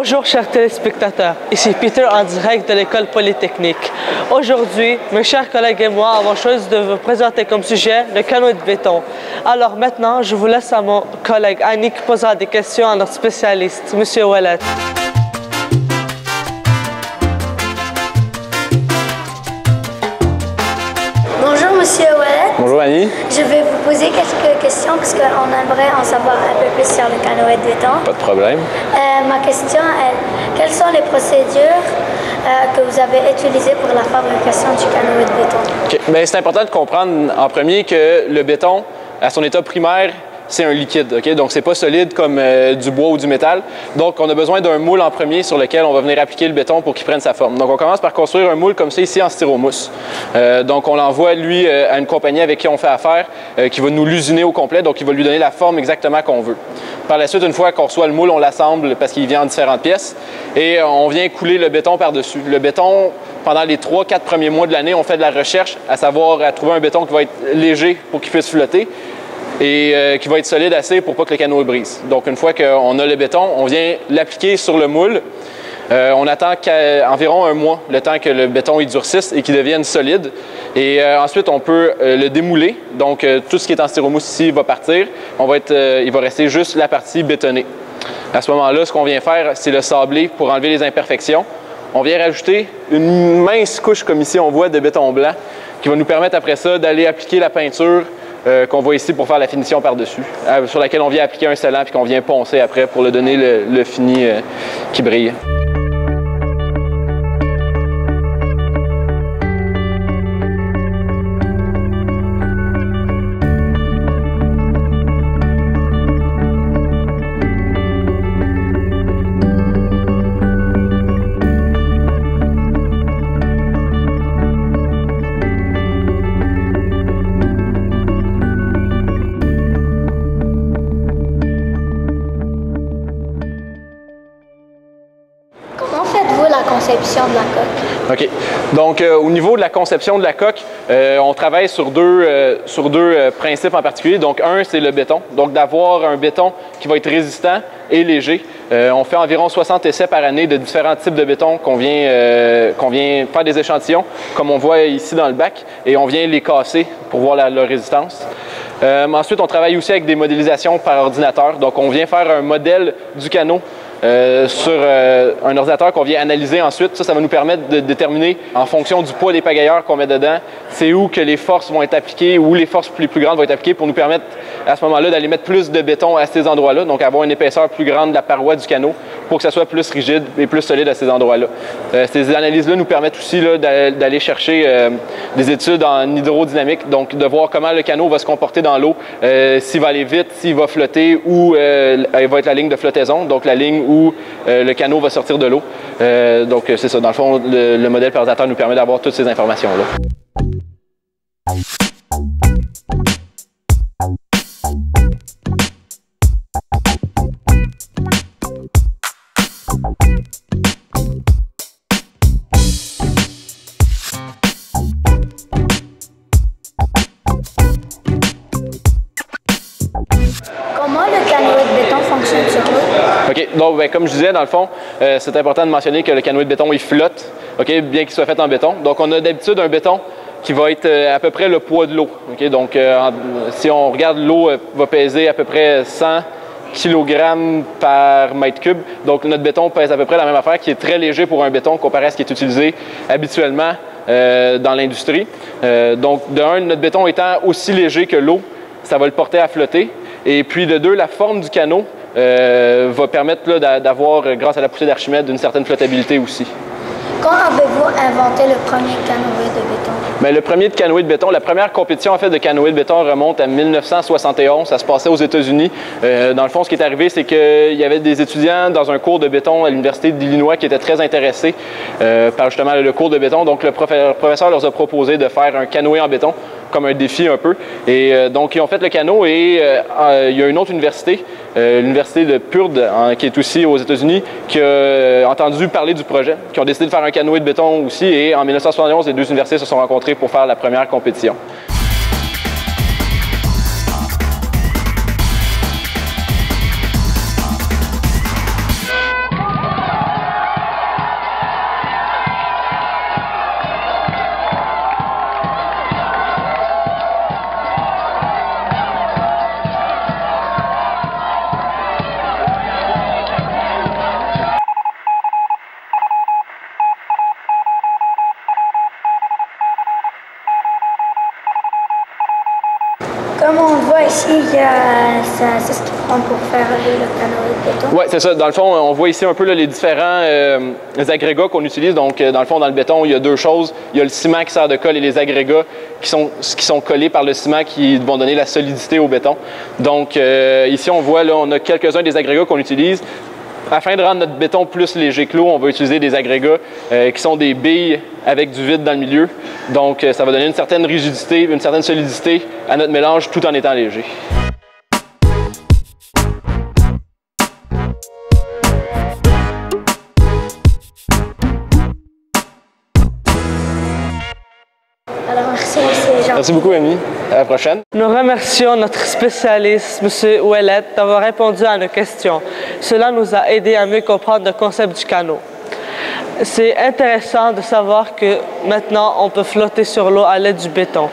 Bonjour chers téléspectateurs, ici Peter en direct de l'école polytechnique. Aujourd'hui, mes chers collègues et moi avons choisi de vous présenter comme sujet le canoë de béton. Alors maintenant, je vous laisse à mon collègue Annie qui posera des questions à notre spécialiste, M. Ouellet. Bonjour Monsieur Ouellet. Bonjour Annie. Je vais vous poser quelques questions parce qu'on aimerait en savoir un peu plus sur le canoë de béton. Pas de problème. Ma question est, quelles sont les procédures que vous avez utilisées pour la fabrication du canoë de béton? Okay. Bien, c'est important de comprendre en premier que le béton, à son état primaire, c'est un liquide, okay? Donc c'est pas solide comme du bois ou du métal. Donc on a besoin d'un moule en premier sur lequel on va venir appliquer le béton pour qu'il prenne sa forme. Donc on commence par construire un moule comme ça ici en styromousse. Donc on l'envoie lui à une compagnie avec qui on fait affaire, qui va nous l'usiner au complet, donc il va lui donner la forme exactement qu'on veut. Par la suite, une fois qu'on reçoit le moule, on l'assemble parce qu'il vient en différentes pièces et on vient couler le béton par-dessus. Le béton, pendant les 3-4 premiers mois de l'année, on fait de la recherche à savoir à trouver un béton qui va être léger pour qu'il puisse flotter et qui va être solide assez pour pas que le canoë brise. Donc, une fois qu'on a le béton, on vient l'appliquer sur le moule. On attend environ un mois, le temps que le béton il durcisse et qu'il devienne solide. Et ensuite, on peut le démouler. Donc, tout ce qui est en styromousse ici va partir. Il va rester juste la partie bétonnée. À ce moment-là, ce qu'on vient faire, c'est le sabler pour enlever les imperfections. On vient rajouter une mince couche, comme ici on voit, de béton blanc, qui va nous permettre après ça d'aller appliquer la peinture qu'on voit ici pour faire la finition par-dessus, sur laquelle on vient appliquer un scellant puis qu'on vient poncer après pour le donner le fini qui brille. Comment faites-vous la conception de la coque? OK. Donc, au niveau de la conception de la coque, on travaille sur deux principes en particulier. Donc, un, c'est le béton. Donc, d'avoir un béton qui va être résistant et léger. On fait environ 60 essais par année de différents types de béton qu'on vient faire des échantillons, comme on voit ici dans le bac, et on vient les casser pour voir leur résistance. Ensuite, on travaille aussi avec des modélisations par ordinateur. Donc, on vient faire un modèle du canot sur un ordinateur qu'on vient analyser ensuite. Ça va nous permettre de déterminer, en fonction du poids des pagailleurs qu'on met dedans, c'est où que les forces vont être appliquées, où les forces les plus grandes vont être appliquées pour nous permettre, à ce moment-là, d'aller mettre plus de béton à ces endroits-là, donc avoir une épaisseur plus grande de la paroi du canot pour que ça soit plus rigide et plus solide à ces endroits-là. Ces analyses-là nous permettent aussi d'aller chercher des études en hydrodynamique, donc de voir comment le canot va se comporter dans l'eau, s'il va aller vite, s'il va flotter, où il va être la ligne de flottaison, donc la ligne où le canot va sortir de l'eau. Donc, c'est ça. Dans le fond, le modèle par ordinateur nous permet d'avoir toutes ces informations-là. Comment le canoë de béton fonctionne sur l'eau? OK. Donc, bien, comme je disais, dans le fond, c'est important de mentionner que le canoë de béton, il flotte, OK, bien qu'il soit fait en béton. Donc, on a d'habitude un béton qui va être à peu près le poids de l'eau. OK? Donc, si on regarde, l'eau va peser à peu près 100 kg par mètre cube. Donc, notre béton pèse à peu près la même affaire, qui est très léger pour un béton comparé à ce qui est utilisé habituellement dans l'industrie. Donc, de un, notre béton étant aussi léger que l'eau, ça va le porter à flotter. Et puis, de deux, la forme du canot va permettre d'avoir, grâce à la poussée d'Archimède, une certaine flottabilité aussi. Quand avez-vous inventé le premier canoë de béton? Bien, le premier canoë de béton, la première compétition en fait de canoë de béton remonte à 1971. Ça se passait aux États-Unis. Dans le fond, ce qui est arrivé, c'est qu'il y avait des étudiants dans un cours de béton à l'Université d'Illinois qui étaient très intéressés par justement le cours de béton. Donc, le professeur leur a proposé de faire un canoë en béton comme un défi un peu. Et donc, ils ont fait le canot et il y a une autre université, l'université de Purdue, qui est aussi aux États-Unis, qui a entendu parler du projet, qui ont décidé de faire un canoë de béton aussi. Et en 1971, les deux universités se sont rencontrées pour faire la première compétition. ici, c'est ce qu'ils prend pour faire le canoë de béton? Oui, c'est ça. Dans le fond, on voit ici un peu là, les différents agrégats qu'on utilise. Donc, dans le fond, dans le béton, il y a deux choses. Il y a le ciment qui sert de colle et les agrégats qui sont collés par le ciment qui vont donner la solidité au béton. Donc, ici, on voit, là, on a quelques-uns des agrégats qu'on utilise. Afin de rendre notre béton plus léger que l'eau, on va utiliser des agrégats qui sont des billes avec du vide dans le milieu. Donc, ça va donner une certaine rigidité, une certaine solidité à notre mélange tout en étant léger. Alors, merci, M. Jean. Merci beaucoup, Amy. À la prochaine. Nous remercions notre spécialiste, M. Ouellet, d'avoir répondu à nos questions. Cela nous a aidé à mieux comprendre le concept du canot. C'est intéressant de savoir que maintenant, on peut flotter sur l'eau à l'aide du béton.